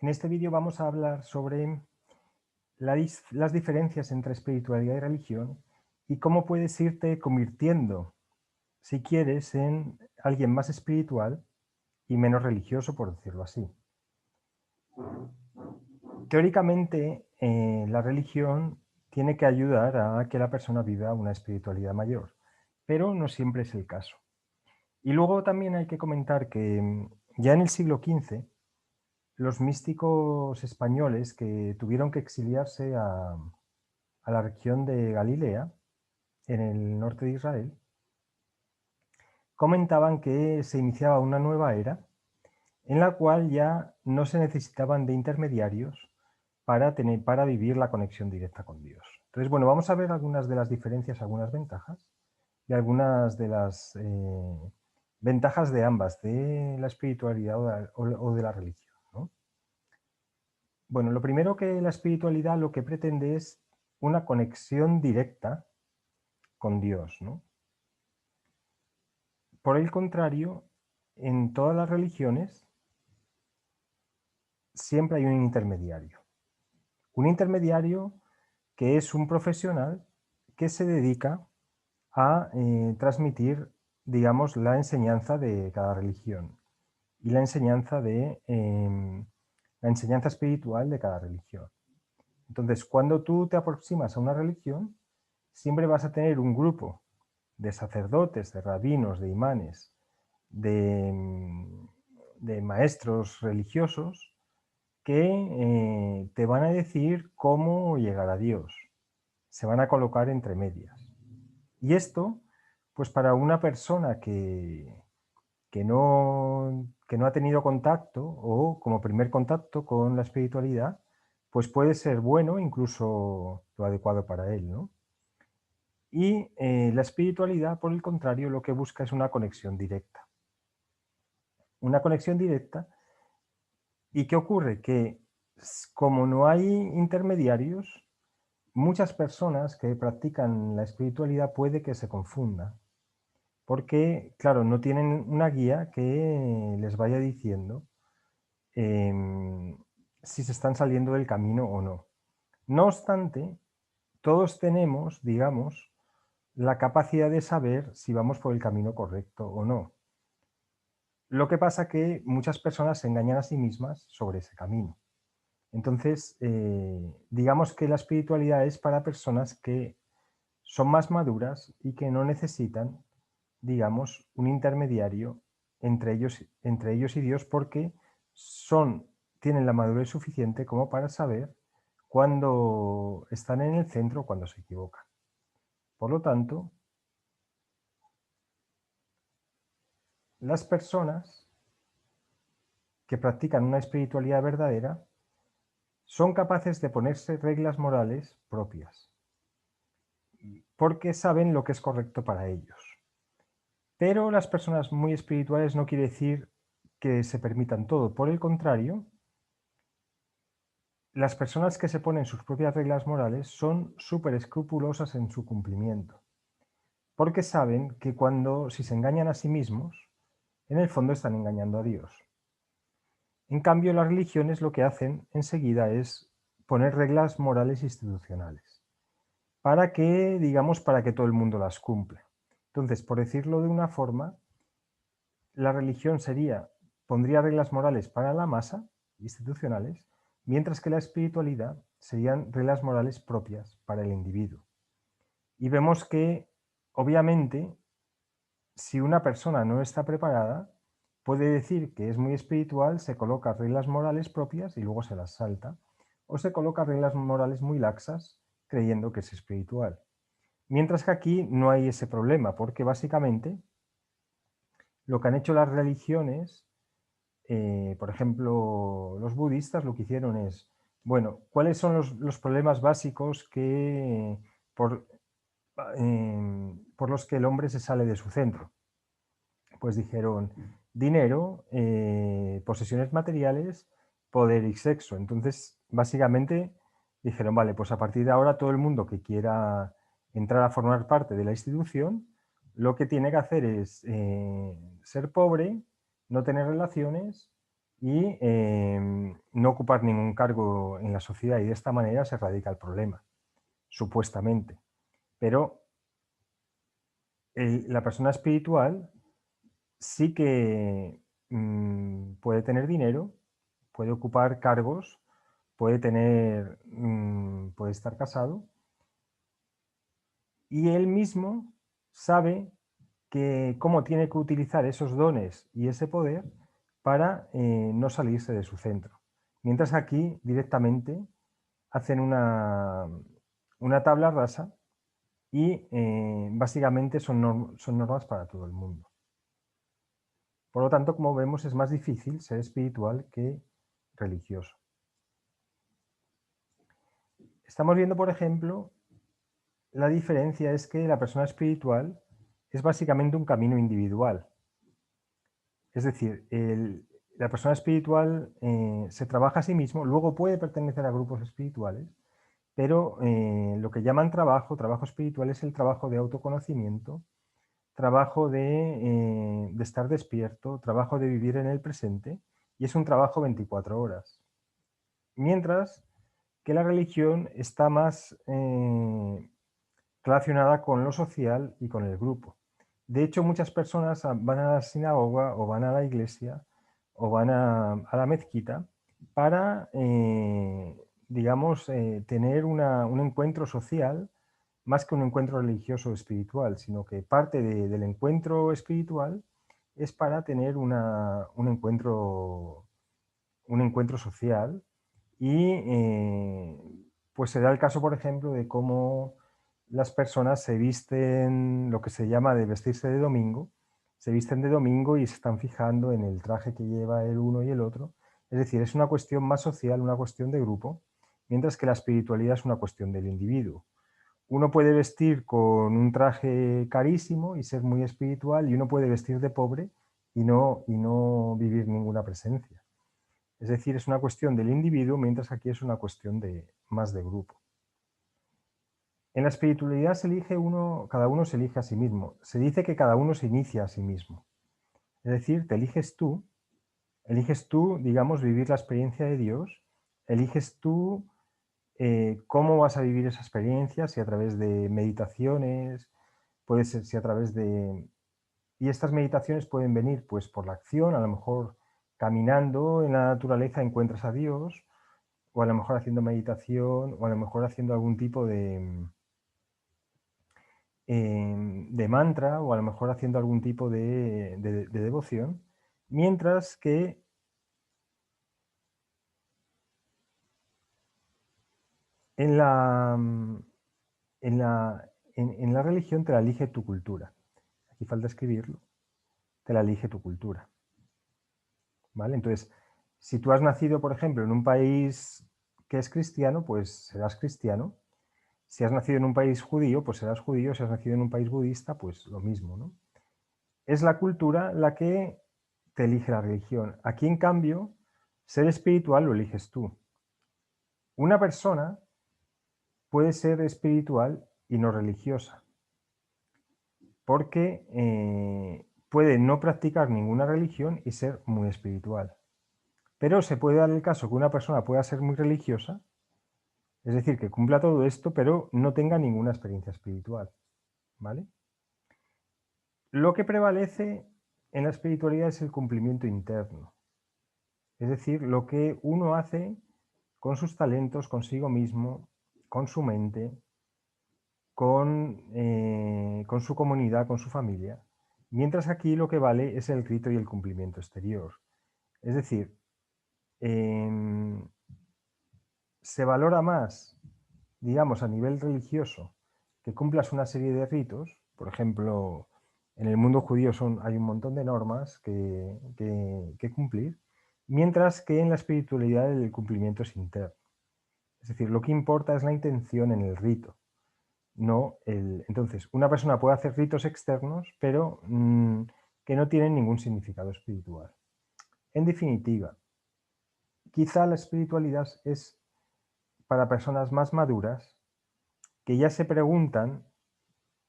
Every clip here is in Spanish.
En este vídeo vamos a hablar sobre las diferencias entre espiritualidad y religión y cómo puedes irte convirtiendo, si quieres, en alguien más espiritual y menos religioso, por decirlo así. Teóricamente, la religión tiene que ayudar a que la persona viva una espiritualidad mayor, pero no siempre es el caso. Y luego también hay que comentar que ya en el siglo XV, los místicos españoles que tuvieron que exiliarse a la región de Galilea, en el norte de Israel, comentaban que se iniciaba una nueva era en la cual ya no se necesitaban de intermediarios para vivir la conexión directa con Dios. Entonces, bueno, vamos a ver algunas de las diferencias, algunas ventajas y algunas de las ventajas de ambas, de la espiritualidad o de la religión, ¿no? Bueno, lo primero, que la espiritualidad lo que pretende es una conexión directa con Dios, ¿no? Por el contrario, en todas las religiones siempre hay un intermediario. Un intermediario que es un profesional que se dedica a transmitir, digamos, la enseñanza de cada religión y la enseñanza espiritual de cada religión. Entonces, cuando tú te aproximas a una religión, siempre vas a tener un grupo de sacerdotes, de rabinos, de imanes, de maestros religiosos que te van a decir cómo llegar a Dios. Se van a colocar entre medias. Y esto, pues para una persona que no ha tenido contacto o como primer contacto con la espiritualidad, pues puede ser bueno, incluso lo adecuado para él, ¿no? Y la espiritualidad, por el contrario, lo que busca es una conexión directa. Una conexión directa. ¿Y qué ocurre? Que como no hay intermediarios, muchas personas que practican la espiritualidad puede que se confundan. Porque, claro, no tienen una guía que les vaya diciendo si se están saliendo del camino o no. No obstante, todos tenemos, digamos, la capacidad de saber si vamos por el camino correcto o no. Lo que pasa que muchas personas se engañan a sí mismas sobre ese camino. Entonces, digamos que la espiritualidad es para personas que son más maduras y que no necesitan, digamos, un intermediario entre ellos y Dios, porque tienen la madurez suficiente como para saber cuándo están en el centro o cuándo se equivocan. Por lo tanto, las personas que practican una espiritualidad verdadera son capaces de ponerse reglas morales propias, porque saben lo que es correcto para ellos. Pero las personas muy espirituales no quiere decir que se permitan todo. Por el contrario, las personas que se ponen sus propias reglas morales son súper escrupulosas en su cumplimiento, porque saben que si se engañan a sí mismos, en el fondo están engañando a Dios. En cambio, las religiones lo que hacen enseguida es poner reglas morales institucionales, para que todo el mundo las cumpla. Entonces, por decirlo de una forma, la religión pondría reglas morales para la masa, institucionales, mientras que la espiritualidad serían reglas morales propias para el individuo. Y vemos que, obviamente, si una persona no está preparada, puede decir que es muy espiritual, se coloca reglas morales propias y luego se las salta, o se coloca reglas morales muy laxas creyendo que es espiritual. Mientras que aquí no hay ese problema, porque básicamente lo que han hecho las religiones, por ejemplo, los budistas lo que hicieron es, bueno, ¿cuáles son los problemas básicos por los que el hombre se sale de su centro? Pues dijeron dinero, posesiones materiales, poder y sexo. Entonces, básicamente dijeron, vale, pues a partir de ahora todo el mundo que quiera entrar a formar parte de la institución, lo que tiene que hacer es ser pobre, no tener relaciones y no ocupar ningún cargo en la sociedad, y de esta manera se erradica el problema, supuestamente. Pero la persona espiritual sí que puede tener dinero, puede ocupar cargos, puede estar casado, y él mismo sabe cómo tiene que utilizar esos dones y ese poder para no salirse de su centro. Mientras aquí directamente hacen una tabla rasa y básicamente son normas para todo el mundo. Por lo tanto, como vemos, es más difícil ser espiritual que religioso. Estamos viendo, por ejemplo, la diferencia es que la persona espiritual es básicamente un camino individual. Es decir, la persona espiritual se trabaja a sí mismo, luego puede pertenecer a grupos espirituales, pero lo que llaman trabajo espiritual es el trabajo de autoconocimiento, trabajo de estar despierto, trabajo de vivir en el presente, y es un trabajo 24 horas. Mientras que la religión está más relacionada con lo social y con el grupo. De hecho, muchas personas van a la sinagoga o van a la iglesia o van a la mezquita para, digamos, tener un encuentro social más que un encuentro religioso o espiritual, sino que parte del encuentro espiritual es para tener un encuentro social, y pues se da el caso, por ejemplo, de cómo las personas se visten, lo que se llama de vestirse de domingo, se visten de domingo y se están fijando en el traje que lleva el uno y el otro. Es decir, es una cuestión más social, una cuestión de grupo, mientras que la espiritualidad es una cuestión del individuo. Uno puede vestir con un traje carísimo y ser muy espiritual, y uno puede vestir de pobre y no vivir ninguna presencia. Es decir, es una cuestión del individuo, mientras aquí es una cuestión más de grupo. En la espiritualidad cada uno se elige a sí mismo. Se dice que cada uno se inicia a sí mismo. Es decir, te eliges tú, digamos, vivir la experiencia de Dios, eliges tú cómo vas a vivir esa experiencia, si a través de meditaciones, puede ser si a través de... Y estas meditaciones pueden venir pues por la acción, a lo mejor caminando en la naturaleza encuentras a Dios, o a lo mejor haciendo meditación, o a lo mejor haciendo algún tipo de mantra, o a lo mejor haciendo algún tipo de devoción, mientras que en la religión te la elige tu cultura. Aquí falta escribirlo. Te la elige tu cultura. ¿Vale? Entonces, si tú has nacido, por ejemplo, en un país que es cristiano, pues serás cristiano. Si has nacido en un país judío, pues serás judío. Si has nacido en un país budista, pues lo mismo, ¿no? Es la cultura la que te elige la religión. Aquí, en cambio, ser espiritual lo eliges tú. Una persona puede ser espiritual y no religiosa, porque puede no practicar ninguna religión y ser muy espiritual. Pero se puede dar el caso que una persona pueda ser muy religiosa, es decir, que cumpla todo esto, pero no tenga ninguna experiencia espiritual. ¿Vale? Lo que prevalece en la espiritualidad es el cumplimiento interno. Es decir, lo que uno hace con sus talentos, consigo mismo, con su mente, con su comunidad, con su familia. Mientras aquí lo que vale es el rito y el cumplimiento exterior. Es decir, se valora más, digamos, a nivel religioso, que cumplas una serie de ritos. Por ejemplo, en el mundo judío hay un montón de normas que cumplir, mientras que en la espiritualidad el cumplimiento es interno. Es decir, lo que importa es la intención en el rito. Entonces, una persona puede hacer ritos externos, pero que no tienen ningún significado espiritual. En definitiva, quizá la espiritualidad es para personas más maduras que ya se preguntan,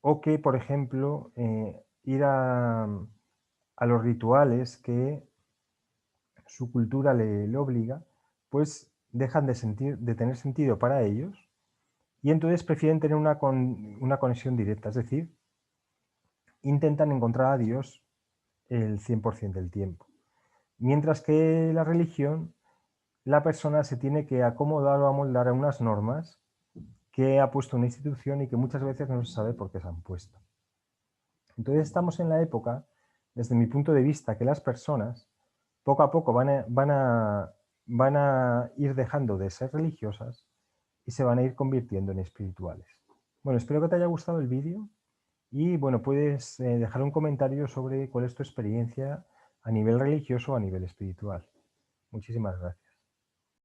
o que, por ejemplo, ir a los rituales que su cultura le obliga, pues dejan de tener sentido para ellos y entonces prefieren tener una conexión directa, es decir, intentan encontrar a Dios el 100% del tiempo. Mientras que la religión, la persona se tiene que acomodar o amoldar a unas normas que ha puesto una institución y que muchas veces no se sabe por qué se han puesto. Entonces estamos en la época, desde mi punto de vista, que las personas poco a poco van a ir dejando de ser religiosas y se van a ir convirtiendo en espirituales. Bueno, espero que te haya gustado el vídeo y bueno, puedes dejar un comentario sobre cuál es tu experiencia a nivel religioso o a nivel espiritual. Muchísimas gracias.